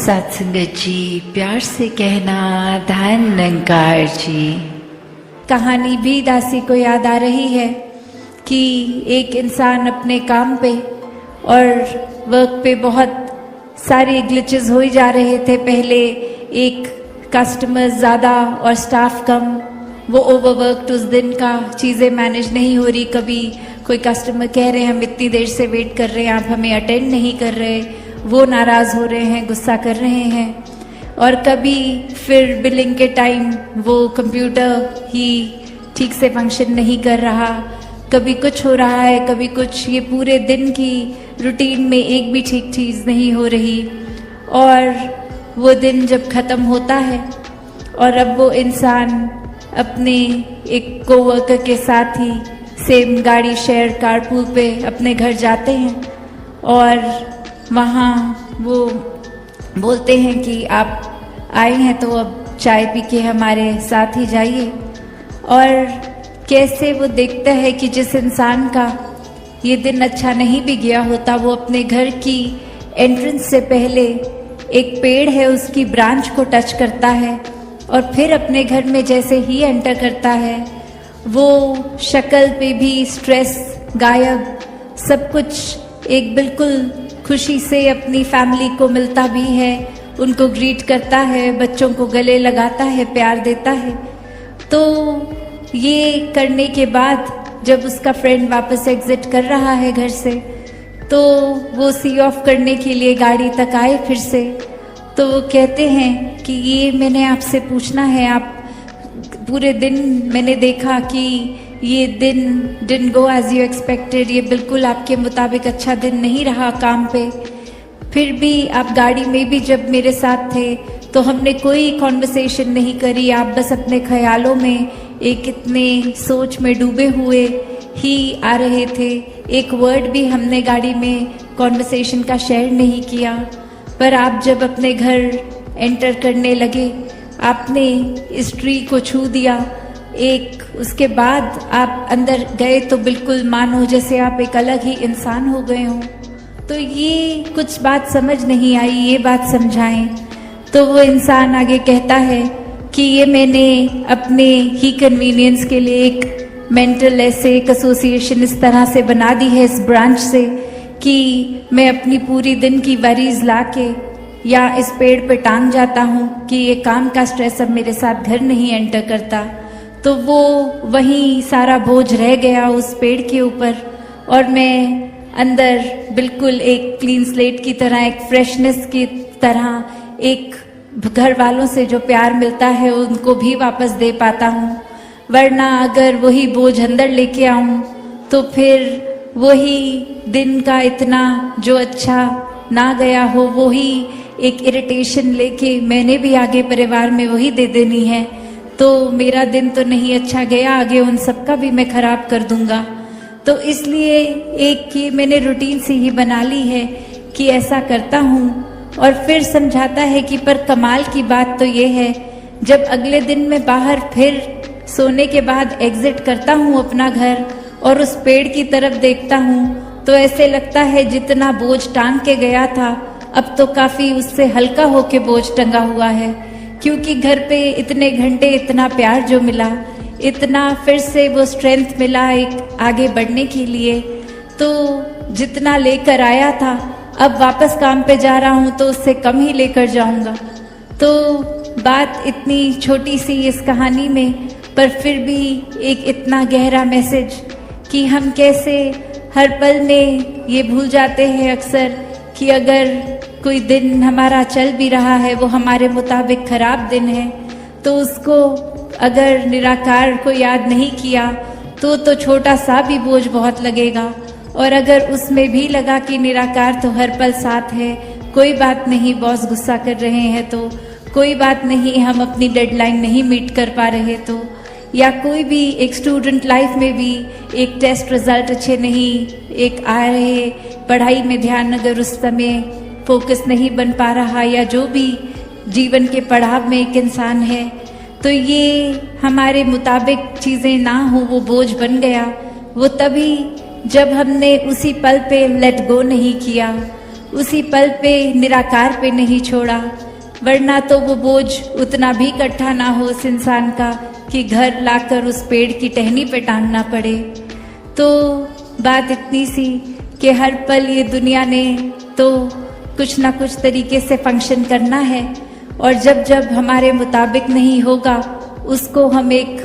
सत्संगत जी, प्यार से कहना धन निरंकार जी। कहानी भी दासी को याद आ रही है कि एक इंसान अपने काम पे और वर्क पे बहुत सारे ग्लिचेस हो ही जा रहे थे। पहले एक कस्टमर ज़्यादा और स्टाफ कम, वो ओवरवर्कड उस दिन का, चीज़ें मैनेज नहीं हो रही। कभी कोई कस्टमर कह रहे हैं हम इतनी देर से वेट कर रहे हैं, आप हमें अटेंड नहीं कर रहे, वो नाराज़ हो रहे हैं, गुस्सा कर रहे हैं। और कभी फिर बिलिंग के टाइम वो कंप्यूटर ही ठीक से फंक्शन नहीं कर रहा, कभी कुछ हो रहा है, कभी कुछ। ये पूरे दिन की रूटीन में एक भी ठीक चीज़ नहीं हो रही। और वो दिन जब ख़त्म होता है और अब वो इंसान अपने एक कोवर्कर के साथ ही सेम गाड़ी शेयर कारपूल पे अपने घर जाते हैं और वहाँ वो बोलते हैं कि आप आए हैं तो अब चाय पी के हमारे साथ ही जाइए। और कैसे वो देखता है कि जिस इंसान का ये दिन अच्छा नहीं भी गया होता, वो अपने घर की एंट्रेंस से पहले एक पेड़ है उसकी ब्रांच को टच करता है और फिर अपने घर में जैसे ही एंटर करता है वो शक्ल पे भी स्ट्रेस गायब, सब कुछ एक बिल्कुल खुशी से अपनी फैमिली को मिलता भी है, उनको ग्रीट करता है, बच्चों को गले लगाता है, प्यार देता है। तो ये करने के बाद जब उसका फ्रेंड वापस एग्जिट कर रहा है घर से, तो वो सी ऑफ करने के लिए गाड़ी तक आए फिर से, तो वो कहते हैं कि ये मैंने आपसे पूछना है, आप पूरे दिन मैंने देखा कि ये दिन didn't go as you expected, ये बिल्कुल आपके मुताबिक अच्छा दिन नहीं रहा काम पे। फिर भी आप गाड़ी में भी जब मेरे साथ थे तो हमने कोई कॉन्वर्सेशन नहीं करी, आप बस अपने ख्यालों में एक इतने सोच में डूबे हुए ही आ रहे थे। एक वर्ड भी हमने गाड़ी में कॉन्वर्सेशन का शेयर नहीं किया। पर आप जब अपने घर एंटर करने लगे, आपने इस ट्री को छू दिया, एक उसके बाद आप अंदर गए तो बिल्कुल मानो जैसे आप एक अलग ही इंसान हो गए हों। तो ये कुछ बात समझ नहीं आई, ये बात समझाएं। तो वो इंसान आगे कहता है कि ये मैंने अपने ही कन्वीनियंस के लिए एक मेंटल ऐसे एक एसोसिएशन इस तरह से बना दी है इस ब्रांच से कि मैं अपनी पूरी दिन की वरीज लाके या इस पेड़ पे टांग जाता हूँ कि ये काम का स्ट्रेस अब मेरे साथ घर नहीं एंटर करता। तो वो वहीं सारा बोझ रह गया उस पेड़ के ऊपर और मैं अंदर बिल्कुल एक क्लीन स्लेट की तरह, एक फ्रेशनेस की तरह, एक घर वालों से जो प्यार मिलता है उनको भी वापस दे पाता हूँ। वरना अगर वही बोझ अंदर लेके आऊँ तो फिर वही दिन का इतना जो अच्छा ना गया हो, वही एक इरिटेशन लेके मैंने भी आगे परिवार में वही दे देनी है। तो मेरा दिन तो नहीं अच्छा गया, आगे उन सबका भी मैं खराब कर दूंगा। तो इसलिए एक की मैंने रूटीन सी ही बना ली है कि ऐसा करता हूँ। और फिर समझाता है कि पर कमाल की बात तो ये है, जब अगले दिन मैं बाहर फिर सोने के बाद एग्जिट करता हूँ अपना घर और उस पेड़ की तरफ देखता हूँ तो ऐसे लगता है जितना बोझ टांग के गया था अब तो काफ़ी उससे हल्का होके बोझ टंगा हुआ है। क्योंकि घर पे इतने घंटे इतना प्यार जो मिला, इतना फिर से वो स्ट्रेंथ मिला एक आगे बढ़ने के लिए, तो जितना लेकर आया था अब वापस काम पे जा रहा हूँ तो उससे कम ही लेकर जाऊँगा। तो बात इतनी छोटी सी इस कहानी में, पर फिर भी एक इतना गहरा मैसेज कि हम कैसे हर पल में ये भूल जाते हैं अक्सर कि अगर कोई दिन हमारा चल भी रहा है वो हमारे मुताबिक खराब दिन है तो उसको अगर निराकार को याद नहीं किया तो छोटा सा भी बोझ बहुत लगेगा। और अगर उसमें भी लगा कि निराकार तो हर पल साथ है, कोई बात नहीं, बॉस गुस्सा कर रहे हैं तो कोई बात नहीं, हम अपनी डेडलाइन नहीं मीट कर पा रहे तो, या कोई भी एक स्टूडेंट लाइफ में भी एक टेस्ट रिजल्ट अच्छे नहीं एक आ रहे, पढ़ाई में ध्यान अगर उस समय फोकस नहीं बन पा रहा, या जो भी जीवन के पड़ाव में एक इंसान है, तो ये हमारे मुताबिक चीज़ें ना हो वो बोझ बन गया। वो तभी जब हमने उसी पल पे लेट गो नहीं किया उसी पल पे निराकार पे नहीं छोड़ा, वरना तो वो बोझ उतना भी इकट्ठा ना हो उस इंसान का कि घर लाकर उस पेड़ की टहनी पे टांगना पड़े। तो बात इतनी सी कि हर पल ये दुनिया ने तो कुछ ना कुछ तरीके से फंक्शन करना है, और जब जब हमारे मुताबिक नहीं होगा उसको हम एक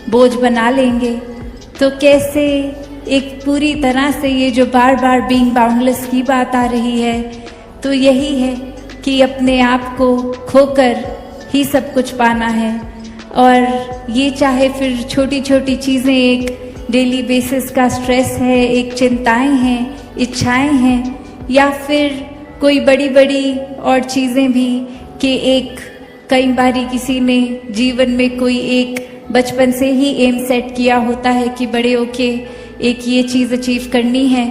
बोझ बना लेंगे। तो कैसे एक पूरी तरह से ये जो बार बार बीइंग बाउंडलेस की बात आ रही है, तो यही है कि अपने आप को खोकर ही सब कुछ पाना है। और ये चाहे फिर छोटी छोटी चीज़ें, एक डेली बेसिस का स्ट्रेस है, एक चिंताएं हैं, इच्छाएं हैं, या फिर कोई बड़ी बड़ी और चीज़ें भी कि एक कई बारी किसी ने जीवन में कोई एक बचपन से ही एम सेट किया होता है कि बड़े होके एक ये चीज़ अचीव करनी है,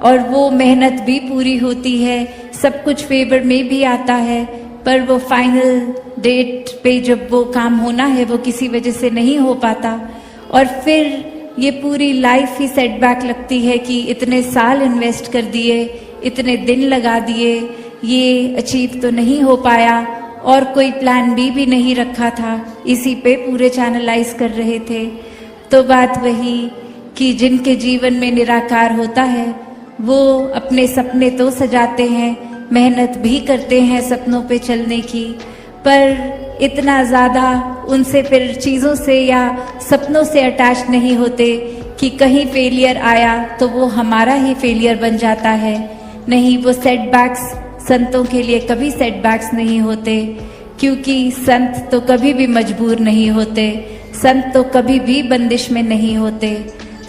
और वो मेहनत भी पूरी होती है, सब कुछ फेवर में भी आता है, पर वो फाइनल डेट पे जब वो काम होना है वो किसी वजह से नहीं हो पाता, और फिर ये पूरी लाइफ ही सेटबैक लगती है कि इतने साल इन्वेस्ट कर दिए, इतने दिन लगा दिए, ये अचीव तो नहीं हो पाया, और कोई प्लान बी भी नहीं रखा था, इसी पे पूरे चैनलाइज कर रहे थे। तो बात वही कि जिनके जीवन में निराकार होता है वो अपने सपने तो सजाते हैं, मेहनत भी करते हैं सपनों पे चलने की, पर इतना ज़्यादा उनसे फिर चीज़ों से या सपनों से अटैच नहीं होते कि कहीं फेलियर आया तो वो हमारा ही फेलियर बन जाता है। नहीं, वो सेटबैक्स संतों के लिए कभी सेटबैक्स नहीं होते, क्योंकि संत तो कभी भी मजबूर नहीं होते, संत तो कभी भी बंदिश में नहीं होते।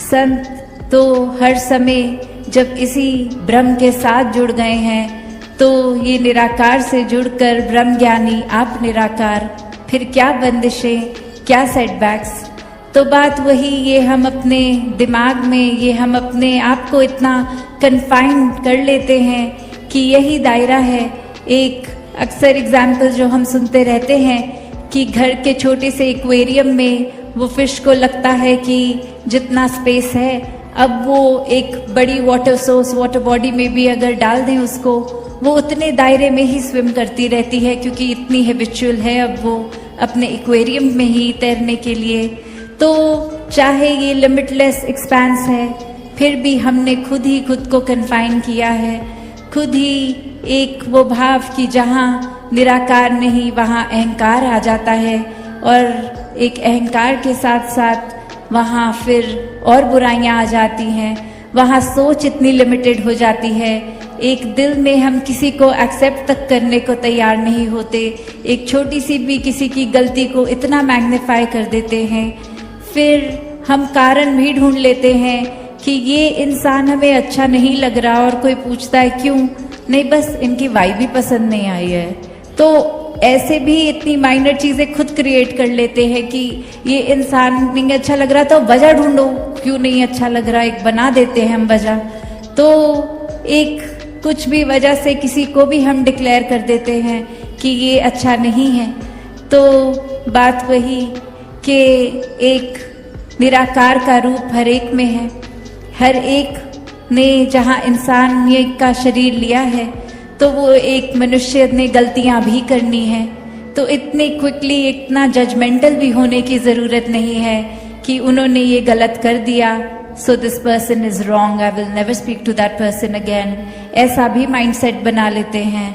संत तो हर समय जब इसी ब्रह्म के साथ जुड़ गए हैं, तो ये निराकार से जुड़कर ब्रह्म ज्ञानी आप निराकार, फिर क्या बंदिशें, क्या सेटबैक्स। तो बात वही, ये हम अपने दिमाग में, ये हम अपने आप को इतना कन्फाइंड कर लेते हैं कि यही दायरा है। एक अक्सर एग्जाम्पल जो हम सुनते रहते हैं कि घर के छोटे से एक्वेरियम में वो फिश को लगता है कि जितना स्पेस है, अब वो एक बड़ी वाटर सोर्स, वाटर बॉडी में भी अगर डाल दें उसको, वो उतने दायरे में ही स्विम करती रहती है, क्योंकि इतनी हैबिचुअल है अब वो अपने एक्वेरियम में ही तैरने के लिए। तो चाहे ये लिमिटलेस एक्सपेंस है, फिर भी हमने खुद ही खुद को कन्फाइन किया है, खुद ही एक वो भाव कि जहाँ निराकार नहीं वहाँ अहंकार आ जाता है, और एक अहंकार के साथ साथ वहाँ फिर और बुराइयाँ आ जाती हैं, वहाँ सोच इतनी लिमिटेड हो जाती है, एक दिल में हम किसी को एक्सेप्ट तक करने को तैयार नहीं होते, एक छोटी सी भी किसी की गलती को इतना मैग्नीफाई कर देते हैं, फिर हम कारण भी ढूंढ लेते हैं कि ये इंसान हमें अच्छा नहीं लग रहा, और कोई पूछता है क्यों, नहीं बस इनकी वाइब भी पसंद नहीं आई है। तो ऐसे भी इतनी माइनर चीज़ें खुद क्रिएट कर लेते हैं कि ये इंसान नहीं अच्छा लग रहा, तो वजह ढूंढो क्यों नहीं अच्छा लग रहा, एक बना देते हैं हम वजह। तो एक कुछ भी वजह से किसी को भी हम डिक्लेयर कर देते हैं कि ये अच्छा नहीं है। तो बात वही कि एक निराकार का रूप हर एक में है, हर एक ने जहाँ इंसानियत का शरीर लिया है, तो वो एक मनुष्य ने गलतियाँ भी करनी है। तो इतने क्विकली इतना जजमेंटल भी होने की ज़रूरत नहीं है कि उन्होंने ये गलत कर दिया, so this person is wrong, I will never speak to that person again, ऐसा भी माइंडसेट बना लेते हैं।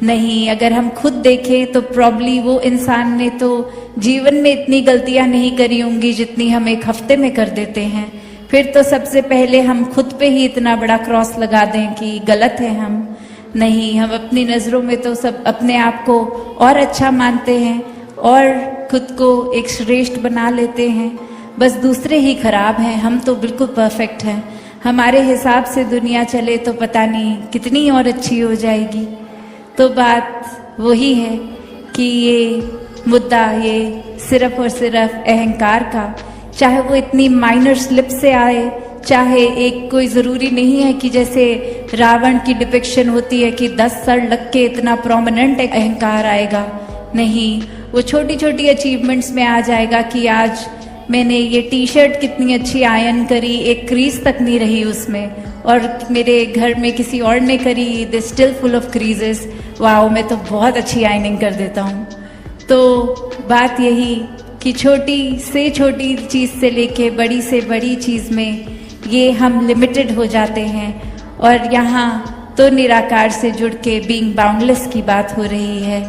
नहीं, अगर हम खुद देखें तो प्रॉब्ली वो इंसान ने तो जीवन में इतनी गलतियां नहीं करी होंगी जितनी हम एक हफ्ते में कर देते हैं। फिर तो सबसे पहले हम खुद पे ही इतना बड़ा क्रॉस लगा दें कि गलत है हम। नहीं, हम अपनी नज़रों में तो सब अपने आप को और अच्छा मानते हैं और खुद को एक श्रेष्ठ बना लेते हैं, बस दूसरे ही खराब हैं, हम तो बिल्कुल परफेक्ट हैं। हमारे हिसाब से दुनिया चले तो पता नहीं कितनी और अच्छी हो जाएगी। तो बात वही है कि ये मुद्दा ये सिर्फ और सिर्फ अहंकार का, चाहे वो इतनी माइनर स्लिप से आए, चाहे एक कोई ज़रूरी नहीं है कि जैसे रावण की डिपिक्शन होती है कि 10 सर लग के इतना प्रोमिनेंट अहंकार आएगा। नहीं, वो छोटी छोटी अचीवमेंट्स में आ जाएगा कि आज मैंने ये टी शर्ट कितनी अच्छी आयरन करी, एक क्रीज तक नहीं रही उसमें, और मेरे घर में किसी और ने करी, they still full of creases, wow मैं तो बहुत अच्छी आयनिंग कर देता हूँ। तो बात यही कि छोटी से छोटी चीज़ से लेके बड़ी से बड़ी चीज़ में ये हम लिमिटेड हो जाते हैं। और यहाँ तो निराकार से जुड़ के बीइंग बाउंडलेस की बात हो रही है।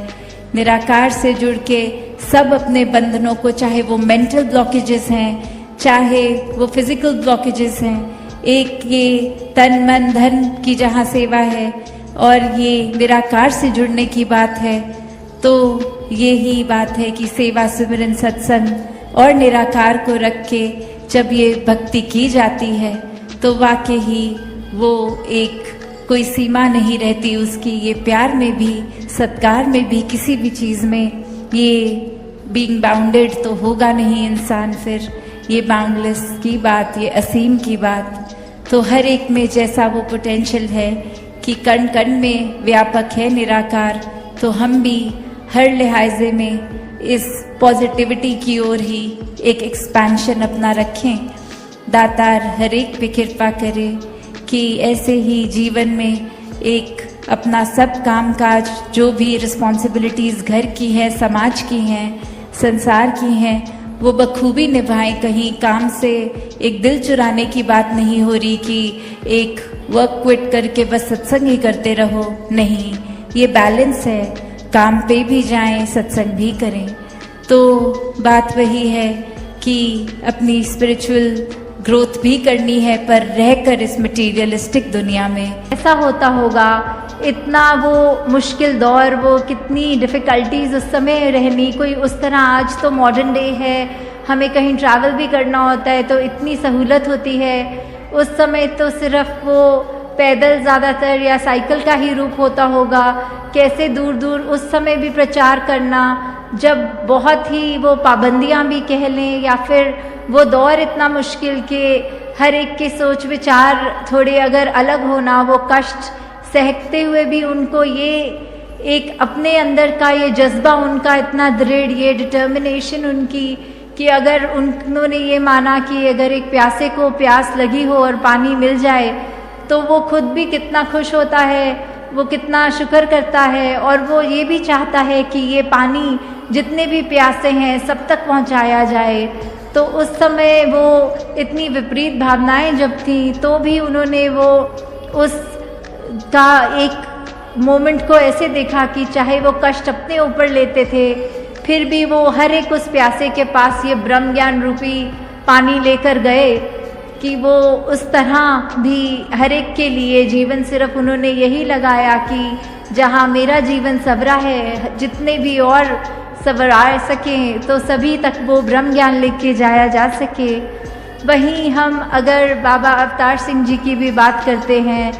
निराकार से जुड़ के सब अपने बंधनों को, चाहे वो मेंटल ब्लॉकेजेस हैं, चाहे वो फिजिकल ब्लॉकेजेस हैं, एक ये तन मन धन की जहाँ सेवा है और ये निराकार से जुड़ने की बात है, तो ये ही बात है कि सेवा सिमरन सत्संग और निराकार को रख के जब ये भक्ति की जाती है तो वाकई ही वो एक कोई सीमा नहीं रहती उसकी। ये प्यार में भी, सत्कार में भी, किसी भी चीज़ में ये बीइंग बाउंडेड तो होगा नहीं इंसान, फिर ये बाउंडलेस की बात, ये असीम की बात। तो हर एक में जैसा वो पोटेंशियल है कि कण कण में व्यापक है निराकार, तो हम भी हर लिहाजे में इस पॉजिटिविटी की ओर ही एक एक्सपेंशन अपना रखें। दातार हर एक पे कृपा करे कि ऐसे ही जीवन में एक अपना सब काम काज, जो भी रिस्पॉन्सिबिलिटीज़ घर की है, समाज की हैं, संसार की हैं, वो बखूबी निभाएं। कहीं काम से एक दिल चुराने की बात नहीं हो रही कि एक वर्क क्विट करके बस सत्संग ही करते रहो, नहीं, ये बैलेंस है, काम पे भी जाएं, सत्संग भी करें। तो बात वही है कि अपनी स्पिरिचुअल ग्रोथ भी करनी है पर रहकर इस मटीरियलिस्टिक दुनिया में। ऐसा होता होगा, इतना वो मुश्किल दौर, वो कितनी डिफ़िकल्टीज़ उस समय रहनी, कोई उस तरह, आज तो मॉडर्न डे है, हमें कहीं ट्रैवल भी करना होता है तो इतनी सहूलत होती है। उस समय तो सिर्फ वो पैदल ज़्यादातर या साइकिल का ही रूप होता होगा। कैसे दूर दूर उस समय भी प्रचार करना, जब बहुत ही वो पाबंदियां भी कह लें, या फिर वो दौर इतना मुश्किल कि हर एक के सोच विचार थोड़े अगर अलग होना, वो कष्ट सहते हुए भी उनको ये एक अपने अंदर का ये जज्बा उनका इतना दृढ़, ये डिटर्मिनेशन उनकी कि अगर उन्होंने ये माना कि अगर एक प्यासे को प्यास लगी हो और पानी मिल जाए तो वो खुद भी कितना खुश होता है, वो कितना शुक्र करता है, और वो ये भी चाहता है कि ये पानी जितने भी प्यासे हैं सब तक पहुंचाया जाए। तो उस समय वो इतनी विपरीत भावनाएं जब थी तो भी उन्होंने वो उस का एक मोमेंट को ऐसे देखा कि चाहे वो कष्ट अपने ऊपर लेते थे, फिर भी वो हर एक उस प्यासे के पास ये ब्रह्म ज्ञान रूपी पानी लेकर गए कि वो उस तरह भी हर एक के लिए जीवन सिर्फ उन्होंने यही लगाया कि जहाँ मेरा जीवन संवरा है, जितने भी और संवरा सकें तो सभी तक वो ब्रह्म ज्ञान लेके जाया जा सके। वहीं हम अगर बाबा अवतार सिंह जी की भी बात करते हैं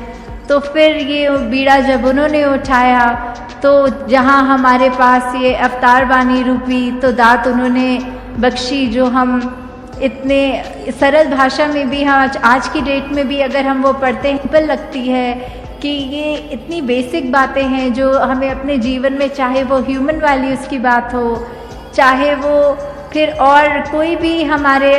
तो फिर ये बीड़ा जब उन्होंने उठाया तो जहाँ हमारे पास ये अवतार वाणी रूपी तो दात उन्होंने बख्शी, जो हम इतने सरल भाषा में भी हम आज की डेट में भी अगर हम वो पढ़ते हैं सिंपल लगती है कि ये इतनी बेसिक बातें हैं जो हमें अपने जीवन में, चाहे वो ह्यूमन वैल्यूज़ की बात हो, चाहे वो फिर और कोई भी हमारे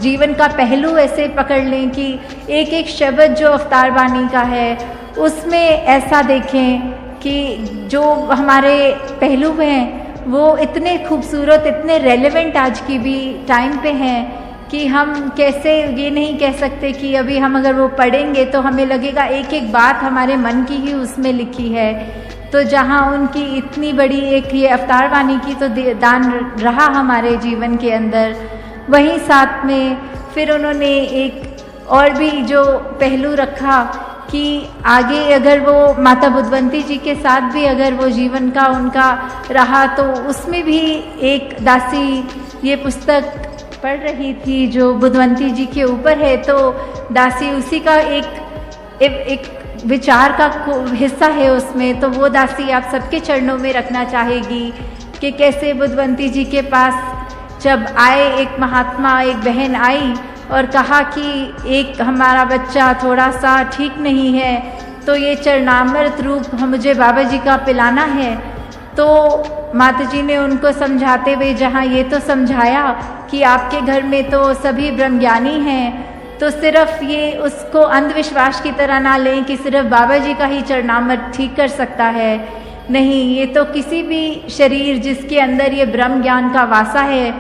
जीवन का पहलू ऐसे पकड़ लें कि एक एक शब्द जो अवतार वाणी का है उसमें ऐसा देखें कि जो हमारे पहलू हैं वो इतने खूबसूरत, इतने रेलेवेंट आज की भी टाइम पे हैं कि हम कैसे ये नहीं कह सकते कि अभी हम अगर वो पढ़ेंगे तो हमें लगेगा एक एक बात हमारे मन की ही उसमें लिखी है। तो जहाँ उनकी इतनी बड़ी एक ये अवतार वाणी की तो दान रहा हमारे जीवन के अंदर, वहीं साथ में फिर उन्होंने एक और भी जो पहलू रखा कि आगे अगर वो माता बुद्धवंती जी के साथ भी अगर वो जीवन का उनका रहा तो उसमें भी एक दासी ये पुस्तक पढ़ रही थी जो बुद्धवंती जी के ऊपर है, तो दासी उसी का एक विचार का हिस्सा है उसमें। तो वो दासी आप सबके चरणों में रखना चाहेगी कि कैसे बुद्धवंती जी के पास जब आए एक महात्मा, एक बहन आई और कहा कि एक हमारा बच्चा थोड़ा सा ठीक नहीं है तो ये चरणामृत रूप मुझे बाबा जी का पिलाना है। तो माता जी ने उनको समझाते हुए जहाँ ये तो समझाया कि आपके घर में तो सभी ब्रह्मज्ञानी हैं, तो सिर्फ ये उसको अंधविश्वास की तरह ना लें कि सिर्फ बाबा जी का ही चरणामृत ठीक कर सकता है। नहीं, ये तो किसी भी शरीर जिसके अंदर ये ब्रह्म ज्ञान का वासा है,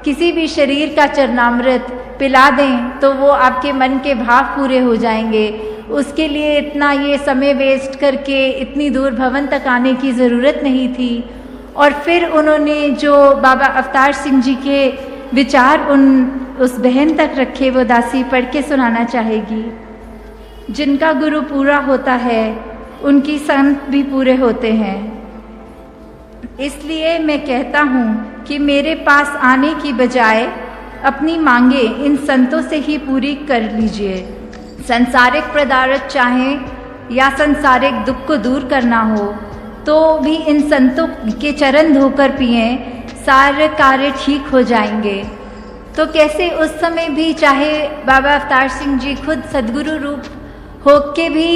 किसी भी शरीर का चरणामृत पिला दें तो वो आपके मन के भाव पूरे हो जाएंगे। उसके लिए इतना ये समय वेस्ट करके इतनी दूर भवन तक आने की ज़रूरत नहीं थी। और फिर उन्होंने जो बाबा अवतार सिंह जी के विचार उस बहन तक रखे, वो दासी पढ़ के सुनाना चाहेगी। जिनका गुरु पूरा होता है उनकी संत भी पूरे होते हैं। इसलिए मैं कहता हूँ कि मेरे पास आने की बजाय अपनी मांगे इन संतों से ही पूरी कर लीजिए। संसारिक पदार्थ चाहें या संसारिक दुख को दूर करना हो तो भी इन संतों के चरण धोकर पिए, सारे कार्य ठीक हो जाएंगे। तो कैसे उस समय भी चाहे बाबा अवतार सिंह जी खुद सद्गुरु रूप होके भी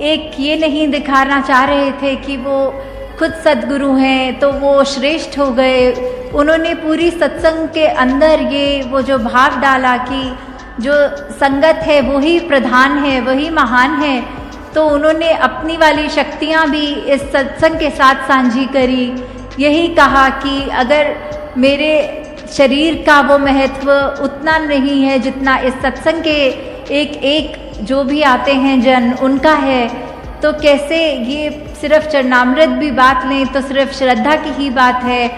एक ये नहीं दिखाना चाह रहे थे कि वो खुद सद्गुरु हैं तो वो श्रेष्ठ हो गए। उन्होंने पूरी सत्संग के अंदर ये वो जो भाव डाला कि जो संगत है वही प्रधान है, वही महान है। तो उन्होंने अपनी वाली शक्तियाँ भी इस सत्संग के साथ साझी करी। यही कहा कि अगर मेरे शरीर का वो महत्व उतना नहीं है जितना इस सत्संग के एक एक जो भी आते हैं जन उनका है, तो कैसे ये सिर्फ चरणामृत भी बात लें तो सिर्फ श्रद्धा की ही बात है।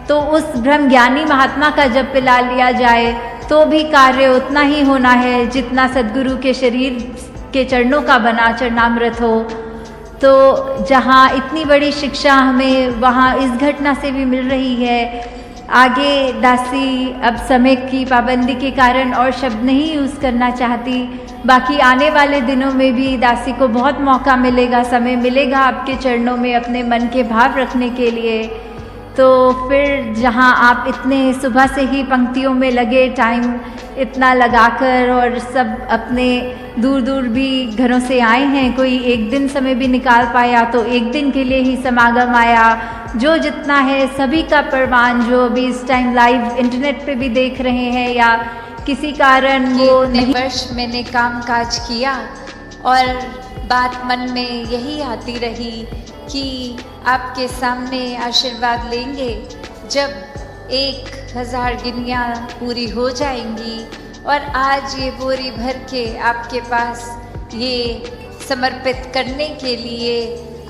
तो उस ब्रह्म ज्ञानी महात्मा का जब पिला लिया जाए तो भी कार्य उतना ही होना है जितना सद्गुरु के शरीर के चरणों का बना चरणामृत हो। तो जहाँ इतनी बड़ी शिक्षा हमें वहाँ इस घटना से भी मिल रही है। आगे दासी अब समय की पाबंदी के कारण और शब्द नहीं यूज़ करना चाहती। बाकी आने वाले दिनों में भी दासी को बहुत मौका मिलेगा, समय मिलेगा आपके चरणों में अपने मन के भाव रखने के लिए। तो फिर जहाँ आप इतने सुबह से ही पंक्तियों में लगे, टाइम इतना लगाकर, और सब अपने दूर दूर भी घरों से आए हैं, कोई एक दिन समय भी निकाल पाया तो एक दिन के लिए ही समागम आया। जो जितना है सभी का प्रमाण, जो अभी इस टाइम लाइव इंटरनेट पे भी देख रहे हैं या किसी कारण वो नहीं। वर्ष मैंने काम काज किया और बात मन में यही आती रही कि आपके सामने आशीर्वाद लेंगे जब 1000 गिनियाँ पूरी हो जाएंगी। और आज ये बोरी भर के आपके पास ये समर्पित करने के लिए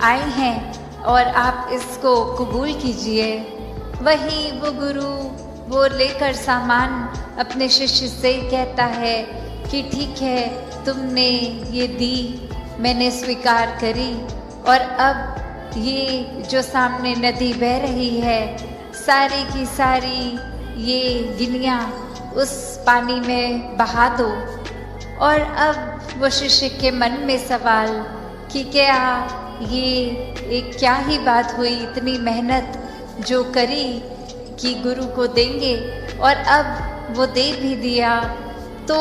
आए हैं और आप इसको कबूल कीजिए। वही वो गुरु वो लेकर सामान अपने शिष्य से कहता है कि ठीक है, तुमने ये दी, मैंने स्वीकार करी, और अब ये जो सामने नदी बह रही है, सारी की सारी ये गिनियाँ उस पानी में बहा दो। और अब वो शिष्य के मन में सवाल कि क्या ये एक क्या ही बात हुई, इतनी मेहनत जो करी कि गुरु को देंगे, और अब वो दे भी दिया, तो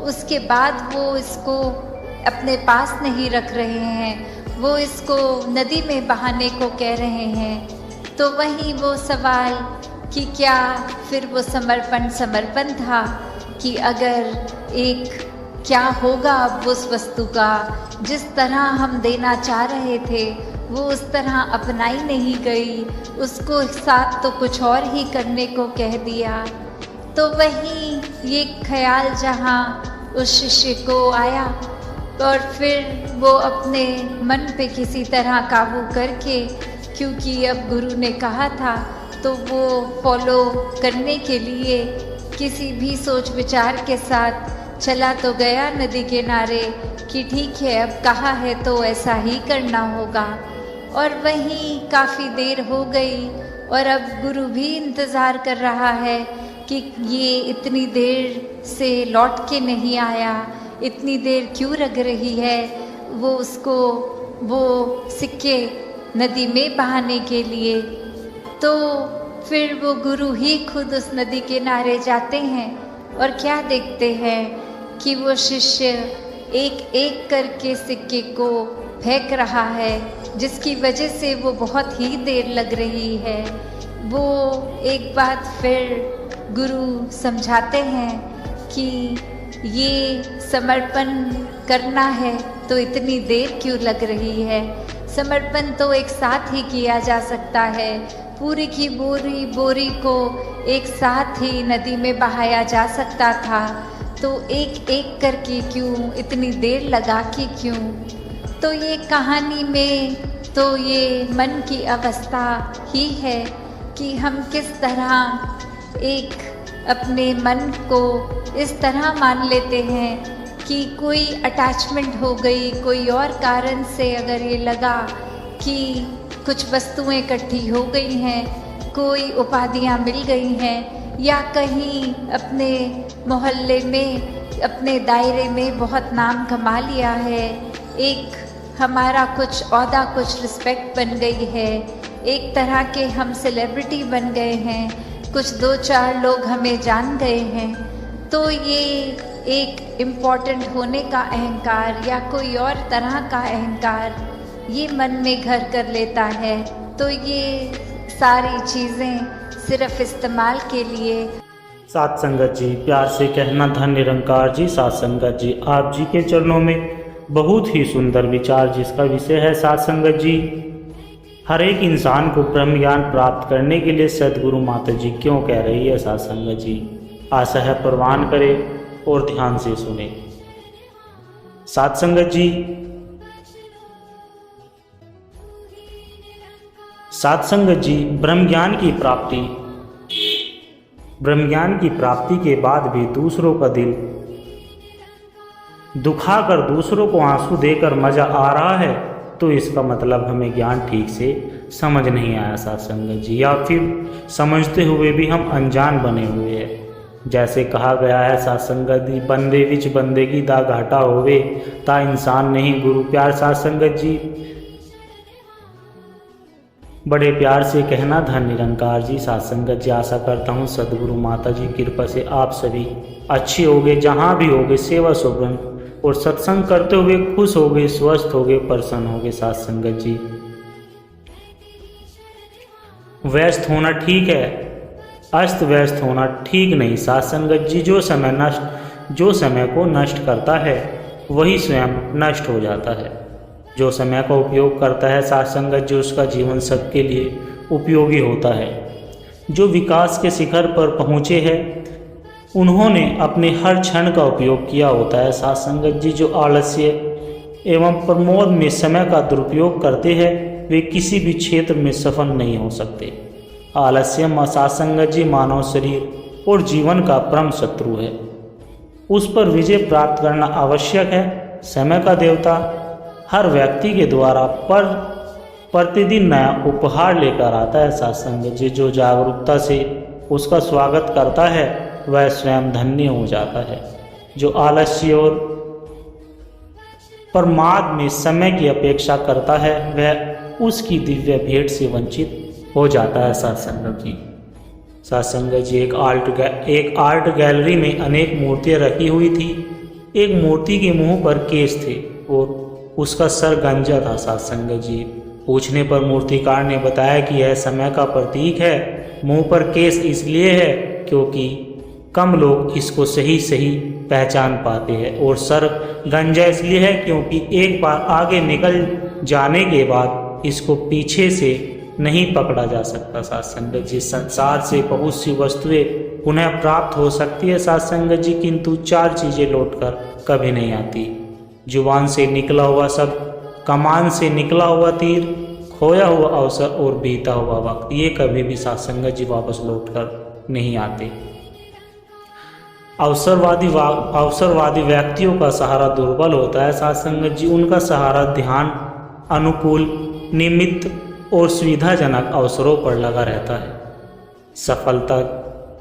उसके बाद वो इसको अपने पास नहीं रख रहे हैं, वो इसको नदी में बहाने को कह रहे हैं। तो वही वो सवाल कि क्या फिर वो समर्पण था कि अगर एक क्या होगा अब उस वस्तु का, जिस तरह हम देना चाह रहे थे वो उस तरह अपनाई नहीं गई, उसको साथ तो कुछ और ही करने को कह दिया। तो वही ये ख्याल जहाँ उस शिष्य को आया, और फिर वो अपने मन पे किसी तरह काबू करके, क्योंकि अब गुरु ने कहा था तो वो फॉलो करने के लिए किसी भी सोच विचार के साथ चला तो गया नदी किनारे कि ठीक है, अब कहा है तो ऐसा ही करना होगा। और वहीं काफ़ी देर हो गई और अब गुरु भी इंतज़ार कर रहा है कि ये इतनी देर से लौट के नहीं आया, इतनी देर क्यों लग रही है वो उसको वो सिक्के नदी में बहाने के लिए। तो फिर वो गुरु ही खुद उस नदी किनारे जाते हैं और क्या देखते हैं कि वो शिष्य एक एक करके सिक्के को फेंक रहा है, जिसकी वजह से वो बहुत ही देर लग रही है। वो एक बात फिर गुरु समझाते हैं कि ये समर्पण करना है तो इतनी देर क्यों लग रही है? समर्पण तो एक साथ ही किया जा सकता है। पूरी की बोरी को एक साथ ही नदी में बहाया जा सकता था, तो एक एक करके क्यों, इतनी देर लगा के क्यों? तो ये कहानी में तो ये मन की अवस्था ही है कि हम किस तरह एक अपने मन को इस तरह मान लेते हैं कि कोई अटैचमेंट हो गई, कोई और कारण से अगर ये लगा कि कुछ वस्तुएं इकट्ठी हो गई हैं, कोई उपाधियां मिल गई हैं, या कहीं अपने मोहल्ले में, अपने दायरे में बहुत नाम कमा लिया है, एक हमारा कुछ औहदा, कुछ रिस्पेक्ट बन गई है, एक तरह के हम सेलिब्रिटी बन गए हैं, कुछ 2-4 लोग हमें जान गए हैं, तो ये एक इम्पॉर्टेंट होने का अहंकार या कोई और तरह का अहंकार ये मन में घर कर लेता है। तो ये सारी चीज़ें सिर्फ इस्तेमाल के लिए। साथ संगत जी, प्यार से कहना धन निरंकार जी। साथ संगत जी, आप जी के चरणों में बहुत ही सुंदर विचार जिसका विषय है साथ संगत जी, हर एक इंसान को ब्रह्म ज्ञान प्राप्त करने के लिए सदगुरु माता जी क्यों कह रही है साथ संगत जी। आशा है प्रवान करें और ध्यान से सुने। साथ संगत जी, साथ संगत जी, ब्रह्म ज्ञान की प्राप्ति के बाद भी दूसरों का दिल दुखाकर, दूसरों को आंसू देकर मजा आ रहा है, तो इसका मतलब हमें ज्ञान ठीक से समझ नहीं आया साथ संगत जी, या फिर समझते हुए भी हम अनजान बने हुए हैं। जैसे कहा गया है साथ संगत जी, बंदे विच बंदे की दा घाटा होवे ता इंसान नहीं गुरु प्यार। साथ संगत जी, बड़े प्यार से कहना धन निरंकार जी। साथ संगत जी, आशा करता हूँ सदगुरु माता जी कृपा से आप सभी अच्छे होगे, जहाँ भी होगे सेवा सुगम और सत्संग करते हुए खुश होगे, स्वस्थ होगे, प्रसन्न होगे। साथ संगत जी, व्यस्त होना ठीक है, अस्त व्यस्त होना ठीक नहीं। साथ संगत जी, जो समय को नष्ट करता है वही स्वयं नष्ट हो जाता है। जो समय का उपयोग करता है साथ संगत जी, उसका जीवन सबके लिए उपयोगी होता है। जो विकास के शिखर पर पहुँचे हैं उन्होंने अपने हर क्षण का उपयोग किया होता है। साथ संगत जी, जो आलस्य एवं प्रमोद में समय का दुरुपयोग करते हैं वे किसी भी क्षेत्र में सफल नहीं हो सकते। आलस्य साथ संगत जी, मानव शरीर और जीवन का परम शत्रु है। उस पर विजय प्राप्त करना आवश्यक है। समय का देवता हर व्यक्ति के द्वारा प्रतिदिन नया उपहार लेकर आता है। साथ संगत जी, जो जागरूकता से उसका स्वागत करता है वह स्वयं धन्य हो जाता है। जो आलस्य और प्रमाद में समय की अपेक्षा करता है वह उसकी दिव्य भेंट से वंचित हो जाता है। साथ संगत जी, साथ संगत जी, एक आर्ट गैलरी में अनेक मूर्तियां रखी हुई थी। एक मूर्ति के मुंह पर केस थे और उसका सर गंजा था। साथ संगत जी, पूछने पर मूर्तिकार ने बताया कि यह समय का प्रतीक है। मुंह पर केस इसलिए है क्योंकि कम लोग इसको सही पहचान पाते हैं, और सर गंजा इसलिए है क्योंकि एक बार आगे निकल जाने के बाद इसको पीछे से नहीं पकड़ा जा सकता। साथ संगत जी, संसार से बहुत सी वस्तुएं पुनः प्राप्त हो सकती है साथ संगत जी, किंतु 4 चीजें लौटकर कभी नहीं आती। जुबान से निकला हुआ शब्द, कमान से निकला हुआ तीर, खोया हुआ अवसर और बीता हुआ वक्त, ये कभी भी साथ संगत जी वापस लौटकर नहीं आते। अवसरवादी व्यक्तियों का सहारा दुर्बल होता है साथ संगत जी। उनका सहारा ध्यान, अनुकूल, निमित्त और सुविधाजनक अवसरों पर लगा रहता है।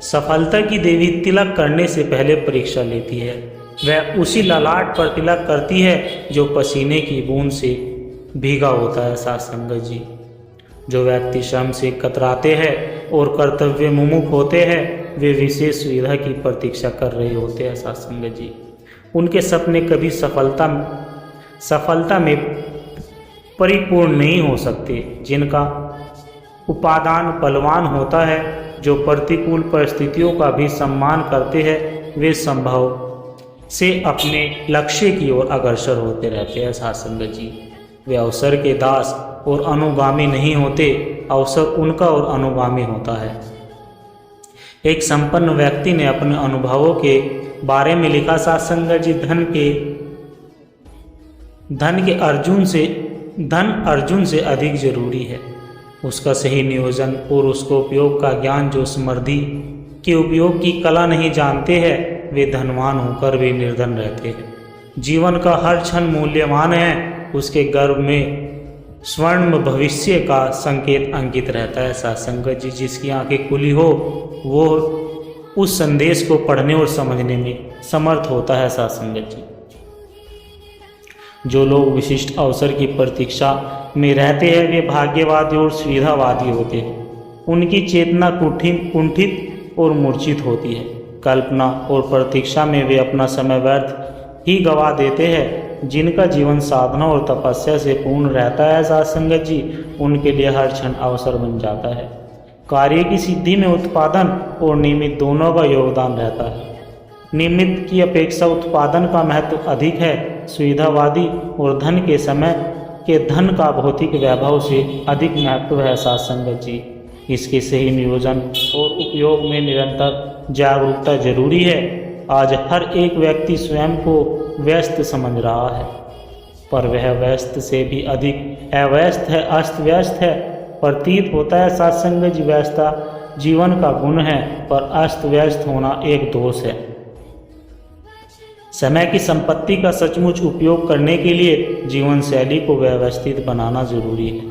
सफलता की देवी तिलक करने से पहले परीक्षा लेती है। वह उसी ललाट पर तिलक करती है जो पसीने की बूंद से भीगा होता है। साथ संगत जी, जो व्यक्ति श्रम से कतराते हैं और कर्तव्य मुमुख होते हैं वे विशेष सुविधा की प्रतीक्षा कर रहे होते हैं। साथ संगत जी, उनके सपने कभी सफलता में परिपूर्ण नहीं हो सकते। जिनका उपादान बलवान होता है, जो प्रतिकूल परिस्थितियों का भी सम्मान करते हैं, वे संभव से अपने लक्ष्य की ओर अग्रसर होते रहते हैं साध संगत जी। वे अवसर के दास और अनुगामी नहीं होते, अवसर उनका और अनुगामी होता है। एक संपन्न व्यक्ति ने अपने अनुभवों के बारे में लिखा, साध संगत जी, धन अर्जुन से अधिक जरूरी है। उसका सही नियोजन और उसको उपयोग का ज्ञान जो समृद्धि के उपयोग की कला नहीं जानते हैं, वे धनवान होकर भी निर्धन रहते हैं। जीवन का हर क्षण मूल्यवान है, उसके गर्भ में स्वर्ण भविष्य का संकेत अंकित रहता है। साध संगत जी, जिसकी आंखें खुली हो वो उस संदेश को पढ़ने और समझने में समर्थ होता है। साध संगत जी, जो लोग विशिष्ट अवसर की प्रतीक्षा में रहते हैं वे भाग्यवादी और सुविधावादी होते हैं। उनकी चेतना कुंठित और मूर्छित होती है। कल्पना और प्रतीक्षा में वे अपना समय व्यर्थ ही गवा देते हैं। जिनका जीवन साधना और तपस्या से पूर्ण रहता है साध संगत जी, उनके लिए हर क्षण अवसर बन जाता है। कार्य की सिद्धि में उत्पादन और निमित्त दोनों का योगदान रहता है। निमित्त की अपेक्षा उत्पादन का महत्व अधिक है। सुविधावादी और धन के समय के धन का भौतिक वैभव से अधिक महत्व है। साध संगत जी, इसके सही नियोजन और उपयोग में निरंतर जागरूकता जरूरी है। आज हर एक व्यक्ति स्वयं को व्यस्त समझ रहा है, पर वह व्यस्त से भी अधिक अव्यस्त है, अस्त व्यस्त है। प्रतीत होता है साध संगत जी, व्यस्तता जीवन का गुण है, पर अस्त व्यस्त होना एक दोष है। समय की संपत्ति का सचमुच उपयोग करने के लिए जीवन शैली को व्यवस्थित बनाना जरूरी है।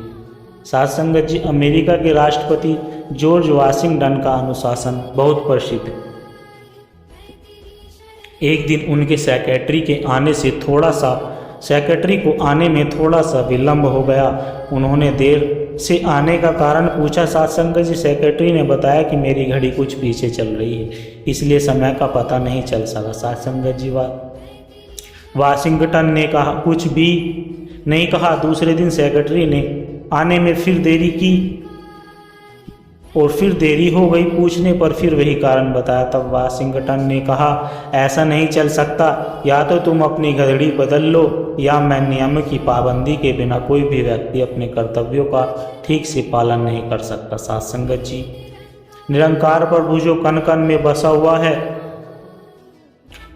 साध संगत जी, अमेरिका के राष्ट्रपति जॉर्ज वाशिंगटन का अनुशासन बहुत प्रसिद्ध है। एक दिन उनके सेक्रेटरी को आने में थोड़ा सा विलंब हो गया। उन्होंने देर से आने का कारण पूछा। साध संगत जी, सेक्रेटरी ने बताया कि मेरी घड़ी कुछ पीछे चल रही है, इसलिए समय का पता नहीं चल सका। साध संगत जी, वाशिंगटन ने कहा कुछ भी नहीं कहा। दूसरे दिन सेक्रेटरी ने आने में फिर देरी की और फिर देरी हो गई। पूछने पर फिर वही कारण बताया। तब वाशिंगटन ने कहा, ऐसा नहीं चल सकता, या तो तुम अपनी घड़ी बदल लो या मैं नियम की पाबंदी के बिना कोई भी व्यक्ति अपने कर्तव्यों का ठीक से पालन नहीं कर सकता। साध संगत जी, निरंकार प्रभु जो कण कण में बसा हुआ है,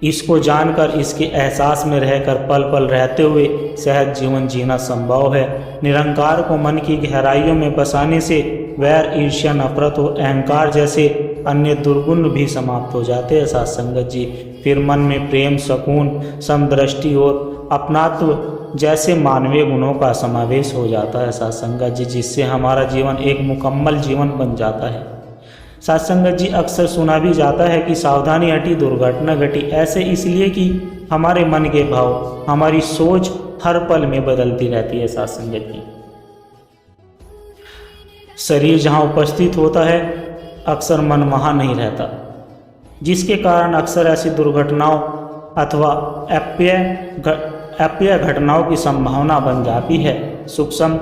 इसको जानकर इसके एहसास में रहकर पल पल रहते हुए सहज जीवन जीना संभव है। निरंकार को मन की गहराइयों में बसाने से वैर, ईर्ष्या, नफरत और अहंकार जैसे अन्य दुर्गुण भी समाप्त हो जाते हैं। साध संगत जी, फिर मन में प्रेम, सुकून, समदृष्टि और अपनात्व जैसे मानवीय गुणों का समावेश हो जाता है। साध संगत जी, जिससे हमारा जीवन एक मुकम्मल जीवन बन जाता है। साध संगत जी, अक्सर सुना भी जाता है कि सावधानी हटी दुर्घटना घटी। ऐसे इसलिए कि हमारे मन के भाव, हमारी सोच हर पल में बदलती रहती है। साध संगत जी, शरीर जहाँ उपस्थित होता है अक्सर मन वहाँ नहीं रहता, जिसके कारण अक्सर ऐसी दुर्घटनाओं अथवा अप्रिय घटनाओं की संभावना बन जाती है। सूक्ष्म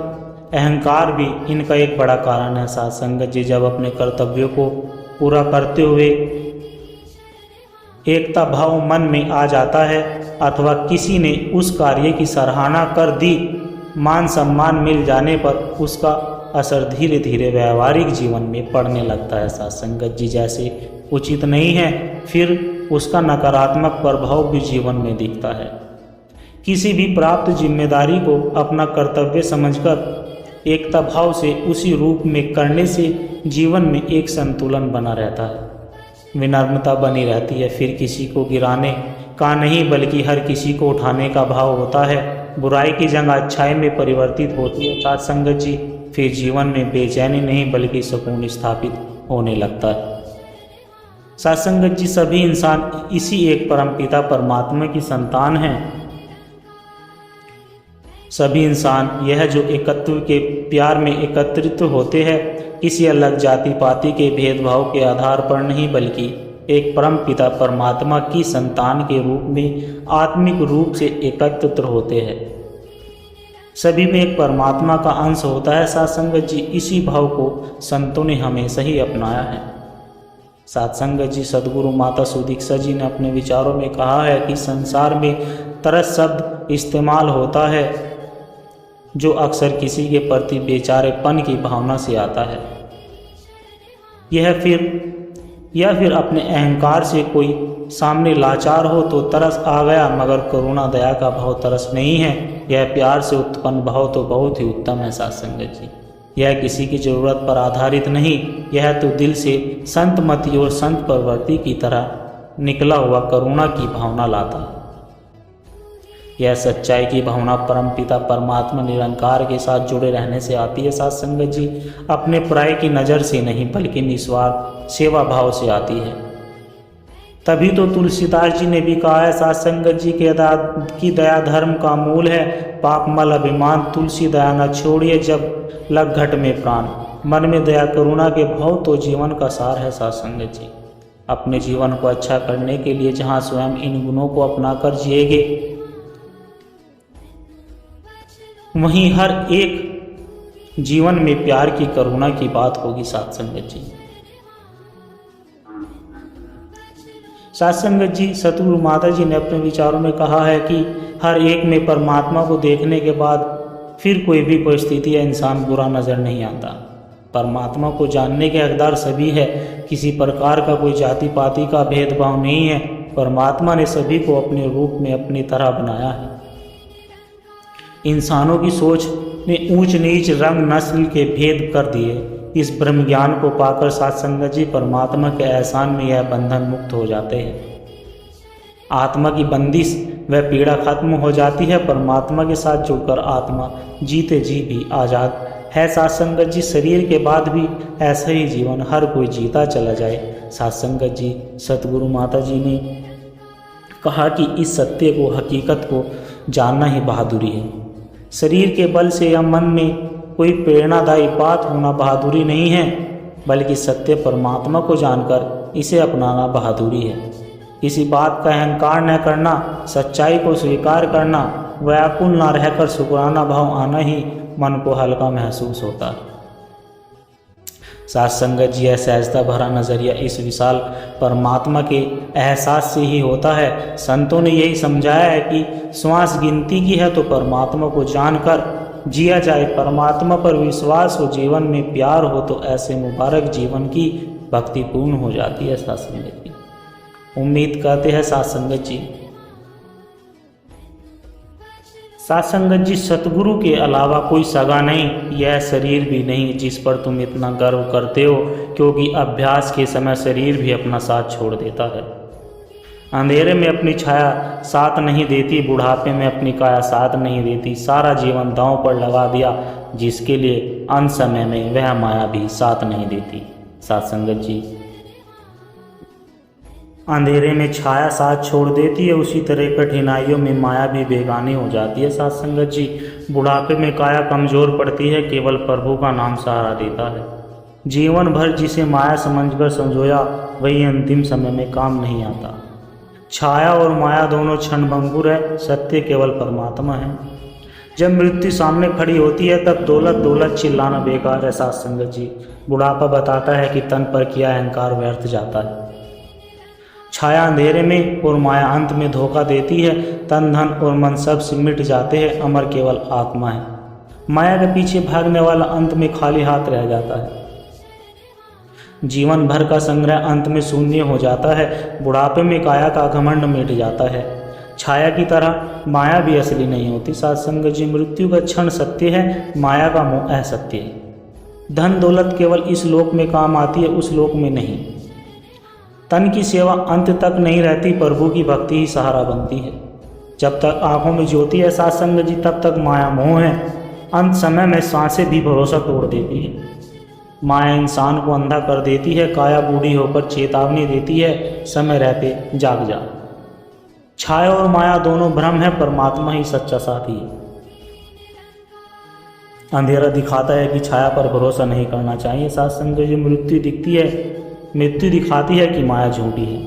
अहंकार भी इनका एक बड़ा कारण है। साध संगत जी, जब अपने कर्तव्यों को पूरा करते हुए एकता भाव मन में आ जाता है अथवा किसी ने उस कार्य की सराहना कर दी, मान सम्मान मिल जाने पर उसका असर धीरे धीरे व्यवहारिक जीवन में पड़ने लगता है। साध संगत जी, जैसे उचित नहीं है फिर उसका नकारात्मक प्रभाव भी जीवन में दिखता है। किसी भी प्राप्त जिम्मेदारी को अपना कर्तव्य समझकर एकता भाव से उसी रूप में करने से जीवन में एक संतुलन बना रहता है, विनम्रता बनी रहती है। फिर किसी को गिराने का नहीं बल्कि हर किसी को उठाने का भाव होता है। बुराई की जंग अच्छाई में परिवर्तित होती है। साध संगत जी, फिर जीवन में बेचैनी नहीं बल्कि सुकून स्थापित होने लगता है। साध संगत जी, सभी इंसान इसी एक परमपिता परमात्मा की संतान हैं। सभी इंसान यह जो एकत्व के प्यार में एकत्रित होते हैं, किसी अलग जाति पाति के भेदभाव के आधार पर नहीं बल्कि एक परम पिता परमात्मा की संतान के रूप में आत्मिक रूप से एकत्रित होते हैं। सभी में एक परमात्मा का अंश होता है। साध संगत जी, इसी भाव को संतों ने हमेशा ही अपनाया है। सत्संग जी सदगुरु माता सुदीक्षा जी ने अपने विचारों में कहा है कि संसार में तरस शब्द इस्तेमाल होता है जो अक्सर किसी के प्रति बेचारेपन की भावना से आता है। यह फिर अपने अहंकार से कोई सामने लाचार हो तो तरस आ गया, मगर करुणा दया का भाव तरस नहीं है। यह प्यार से उत्पन्न भाव तो बहुत ही उत्तम है सत्संग जी। यह किसी की जरूरत पर आधारित नहीं, यह तो दिल से संतमति और संत प्रवृत्ति की तरह निकला हुआ करुणा की भावना लाता है। यह सच्चाई की भावना परमपिता परमात्मा निरंकार के साथ जुड़े रहने से आती है सत्संग जी, अपने पराये की नज़र से नहीं बल्कि निस्वार्थ सेवा भाव से आती है। तभी तो तुलसीदास जी ने भी कहा है सत्संग जी की दया धर्म का मूल है, पाप मल अभिमान तुलसी दया न छोड़िए जब लग घट में प्राण। मन में दया करुणा के भाव तो जीवन का सार है सत्संग जी। अपने जीवन को अच्छा करने के लिए जहाँ स्वयं इन गुणों को अपनाकर जिएंगे वहीं हर एक जीवन में प्यार की करुणा की बात होगी सत्संग जी। सत्संग जी सतगुरु माता जी ने अपने विचारों में कहा है कि हर एक में परमात्मा को देखने के बाद फिर कोई भी परिस्थिति या इंसान बुरा नज़र नहीं आता। परमात्मा को जानने के हकदार सभी है, किसी प्रकार का कोई जाति पाति का भेदभाव नहीं है। परमात्मा ने सभी को अपने रूप में अपनी तरह बनाया है। इंसानों की सोच ने ऊंच नीच रंग नस्ल के भेद कर दिए। इस ब्रह्म ज्ञान को पाकर सत्संग जी परमात्मा के एहसान में यह बंधन मुक्त हो जाते हैं। आत्मा की बंदिश व पीड़ा खत्म हो जाती है। परमात्मा के साथ जुड़कर आत्मा जीते जी भी आज़ाद है सत्संग जी। शरीर के बाद भी ऐसा ही जीवन हर कोई जीता चला जाए। सत्संग जी सतगुरु माता जी ने कहा कि इस सत्य को हकीकत को जानना ही बहादुरी है। शरीर के बल से या मन में कोई प्रेरणादायी बात होना बहादुरी नहीं है, बल्कि सत्य परमात्मा को जानकर इसे अपनाना बहादुरी है। किसी बात का अहंकार न करना, सच्चाई को स्वीकार करना, व्याकुल न रहकर शुक्राना भाव आना ही मन को हल्का महसूस होता है। सत्संग जी यह सहजता भरा नजरिया इस विशाल परमात्मा के एहसास से ही होता है। संतों ने यही समझाया है कि श्वास गिनती की है तो परमात्मा को जानकर जिया जाए। परमात्मा पर विश्वास हो, जीवन में प्यार हो तो ऐसे मुबारक जीवन की भक्ति पूर्ण हो जाती है सत्संग जी। उम्मीद करते हैं सत्संग जी सतगुरु के अलावा कोई सगा नहीं, यह शरीर भी नहीं जिस पर तुम इतना गर्व करते हो, क्योंकि अभ्यास के समय शरीर भी अपना साथ छोड़ देता है। अंधेरे में अपनी छाया साथ नहीं देती, बुढ़ापे में अपनी काया साथ नहीं देती। सारा जीवन दांव पर लगा दिया जिसके लिए अंत समय में वह माया भी साथ नहीं देती। सत्संग जी अंधेरे में छाया साथ छोड़ देती है, उसी तरह कठिनाइयों में माया भी बेगानी हो जाती है। सत्संग जी बुढ़ापे में काया कमज़ोर पड़ती है, केवल प्रभु का नाम सहारा देता है। जीवन भर जिसे माया समझकर संजोया वही अंतिम समय में काम नहीं आता। छाया और माया दोनों क्षणभंगुर है, सत्य केवल परमात्मा है। जब मृत्यु सामने खड़ी होती है तब दौलत दौलत चिल्लाना बेकार है। सत्संग जी बुढ़ापा बताता है कि तन पर किया अहंकार व्यर्थ जाता है। छाया अंधेरे में और माया अंत में धोखा देती है। तन धन और मन सब सिमट जाते हैं, अमर केवल आत्मा है। माया के पीछे भागने वाला अंत में खाली हाथ रह जाता है। जीवन भर का संग्रह अंत में शून्य हो जाता है। बुढ़ापे में काया का घमंड मिट जाता है। छाया की तरह माया भी असली नहीं होती। सत्संग जी मृत्यु का क्षण सत्य है, माया का मोह असत्य है। धन दौलत केवल इस लोक में काम आती है, उस लोक में नहीं। तन की सेवा अंत तक नहीं रहती, प्रभु की भक्ति ही सहारा बनती है। जब तक आंखों में ज्योति है सत्संग जी तब तक माया मोह है। अंत समय में सांसें भी भरोसा तोड़ देती है। माया इंसान को अंधा कर देती है, काया बूढ़ी होकर चेतावनी देती है, समय रहते जाग जा। छाया और माया दोनों भ्रम है, परमात्मा ही सच्चा साथी है। अंधेरा दिखाता है कि छाया पर भरोसा नहीं करना चाहिए। सत्संग जी मृत्यु दिखाती है कि माया झूठी है।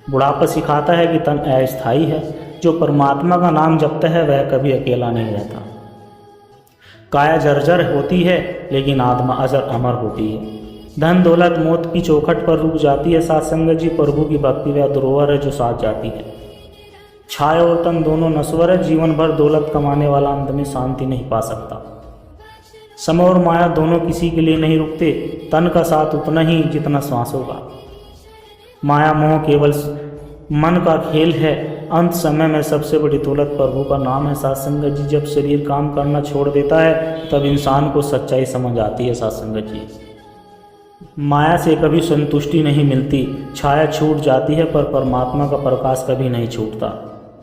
बुढ़ापा सिखाता है कि तन अस्थायी है। जो परमात्मा का नाम जपता है वह कभी अकेला नहीं रहता। काया जर्जर होती है लेकिन आत्मा अजर अमर होती है। धन दौलत मौत की चौखट पर रुक जाती है साथ संगत जी। प्रभु की भक्ति वह धरोहर है जो साथ जाती है। छाया और तन दोनों नश्वर है, जीवन भर दौलत कमाने वाला अंत में शांति नहीं पा सकता। समय और माया दोनों किसी के लिए नहीं रुकते, तन का साथ उतना ही जितना श्वास होगा। माया मोह केवल मन का खेल है, अंत समय में सबसे बड़ी दौलत प्रभु का नाम है साथ संगत जी। जब शरीर काम करना छोड़ देता है तब इंसान को सच्चाई समझ आती है साथ संगत जी। माया से कभी संतुष्टि नहीं मिलती, छाया छूट जाती है पर परमात्मा का प्रकाश कभी नहीं छूटता।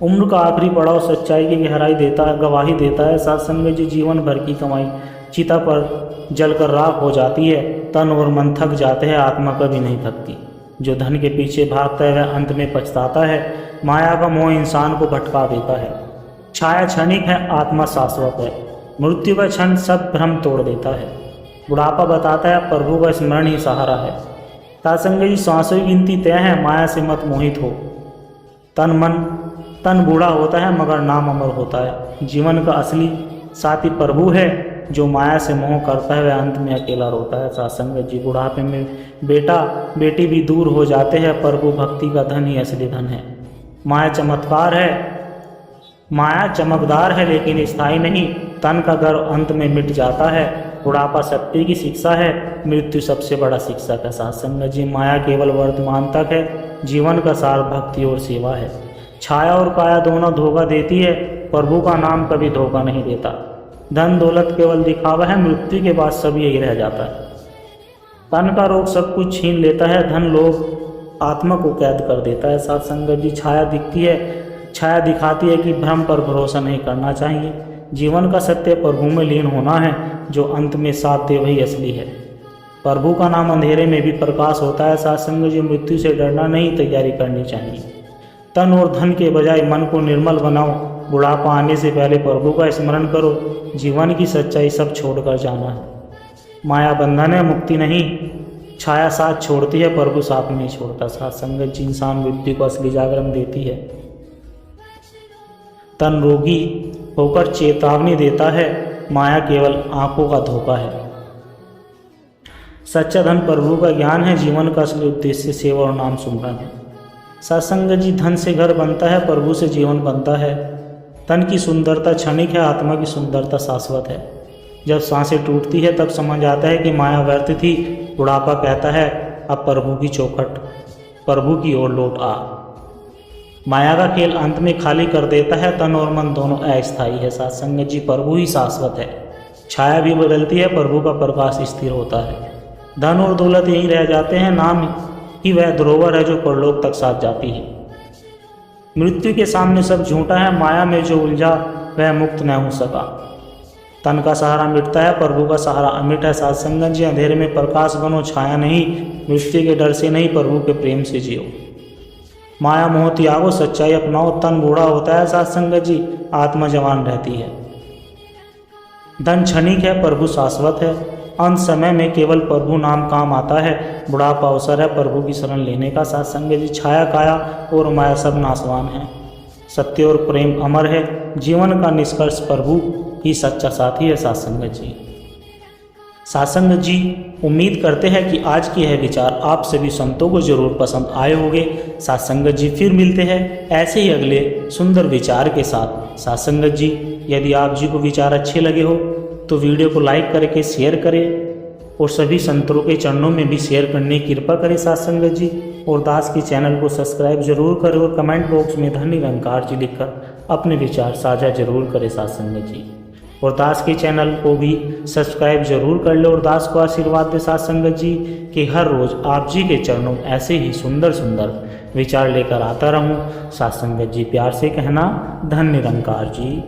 उम्र का आखिरी पड़ाव सच्चाई की गहराई देता है, गवाही देता है साथ संगत जी। जीवन भर की कमाई चिता पर जलकर राख हो जाती है, तन और मन थक जाते हैं, आत्मा कभी नहीं थकती। जो धन के पीछे भागता है वह अंत में पछताता है। माया का मोह इंसान को भटका देता है। छाया क्षणिक है, आत्मा शाश्वत है। मृत्यु का क्षण सब भ्रम तोड़ देता है। बुढ़ापा बताता है प्रभु का स्मरण ही सहारा है। सात्संग जी, सांसों की गिनती तय है, माया से मत मोहित हो। तन बूढ़ा होता है मगर नाम अमर होता है। जीवन का असली साथी प्रभु है, जो माया से मोह करता है वह अंत में अकेला रोता है। सात्संग जी, बुढ़ापे में बेटा बेटी भी दूर हो जाते हैं, प्रभु भक्ति का धन ही असली धन है। माया चमकदार है लेकिन स्थायी नहीं, तन का गर्व अंत में मिट जाता है। बुढ़ापा सत्य की शिक्षा है, मृत्यु सबसे बड़ा शिक्षक है। सात्संग जी, माया केवल वर्तमान तक है, जीवन का सार भक्ति और सेवा है। छाया और काया दोनों धोखा देती है, प्रभु का नाम कभी धोखा नहीं देता। धन दौलत केवल दिखावा है, मृत्यु के बाद सब यही रह जाता है। तन का रोग सब कुछ छीन लेता है, धन लोग आत्मा को कैद कर देता है। सात्संग जी, छाया दिखाती है कि भ्रम पर भरोसा नहीं करना चाहिए। जीवन का सत्य प्रभु में लीन होना है, जो अंत में साथ दे वही असली है। प्रभु का नाम अंधेरे में भी प्रकाश होता है। सात्संग जी, मृत्यु से डरना नहीं, तैयारी करनी चाहिए। तन और धन के बजाय मन को निर्मल बनाओ। बुढ़ापा आने से पहले प्रभु का स्मरण करो। जीवन की सच्चाई सब छोड़कर जाना है। माया बंधन है, मुक्ति नहीं। छाया साथ छोड़ती है, प्रभु साथ नहीं छोड़ता। सात्संग जी, इंसान मृत्यु को असली जागरण देती है। तन रोगी होकर चेतावनी देता है, माया केवल आंखों का धोखा है। सच्चा धन प्रभु का ज्ञान है, जीवन का असली उद्देश्य सेवा और नाम सुमरन है। सात्संग जी, धन से घर बनता है, प्रभु से जीवन बनता है। तन की सुंदरता क्षणिक है, आत्मा की सुंदरता शाश्वत है। जब सांसें टूटती है तब समझ आता है कि माया व्यर्थ थी। बुढ़ापा कहता है अब प्रभु की चौखट, प्रभु की ओर लौट आ। माया का खेल अंत में खाली कर देता है, तन और मन दोनों अस्थायी है। सात्संग जी, प्रभु ही शाश्वत है। छाया भी बदलती है, प्रभु का प्रकाश स्थिर होता है। धन और दौलत यहीं रह जाते हैं, नाम ही वह धरोहर है जो परलोक तक साथ जाती है। मृत्यु के सामने सब झूठा है, माया में जो उलझा वह मुक्त न हो सका। तन का सहारा मिटता है, प्रभु का सहारा अमिट है। सात्संग जी, अंधेरे में प्रकाश बनो, छाया नहीं। मृत्यु के डर से नहीं, प्रभु के प्रेम से जियो। माया मोह त्यागो, सच्चाई अपनाओ। तन बूढ़ा होता है सात्संग जी, आत्मा जवान रहती है। धन क्षणिक है, प्रभु शाश्वत है। अंत समय में केवल प्रभु नाम काम आता है। बुढ़ापा अवसर है प्रभु की शरण लेने का। सात्संग जी, छाया काया और माया सब नाशवान है, सत्य और प्रेम अमर है। जीवन का निष्कर्ष प्रभु ही सच्चा साथी है। सात्संग जी, उम्मीद करते हैं कि आज के यह विचार आप सभी संतों को जरूर पसंद आए होंगे। सात्संग जी, फिर मिलते हैं ऐसे ही अगले सुंदर विचार के साथ। सात्संग जी, यदि आप जी को विचार अच्छे लगे हो तो वीडियो को लाइक करके शेयर करें और सभी संतों के चरणों में भी शेयर करने की कृपा करें। सात्संग जी, और दास की चैनल को सब्सक्राइब जरूर करें और कमेंट बॉक्स में धन निरंकार जी लिखकर अपने विचार साझा जरूर करें। सात्संग जी, और दास के चैनल को भी सब्सक्राइब जरूर कर ले और दास को आशीर्वाद दे सात्संग जी कि हर रोज आप जी के चरणों ऐसे ही सुंदर सुंदर विचार लेकर आता रहूं। सात्संग जी, प्यार से कहना धन निरंकार जी।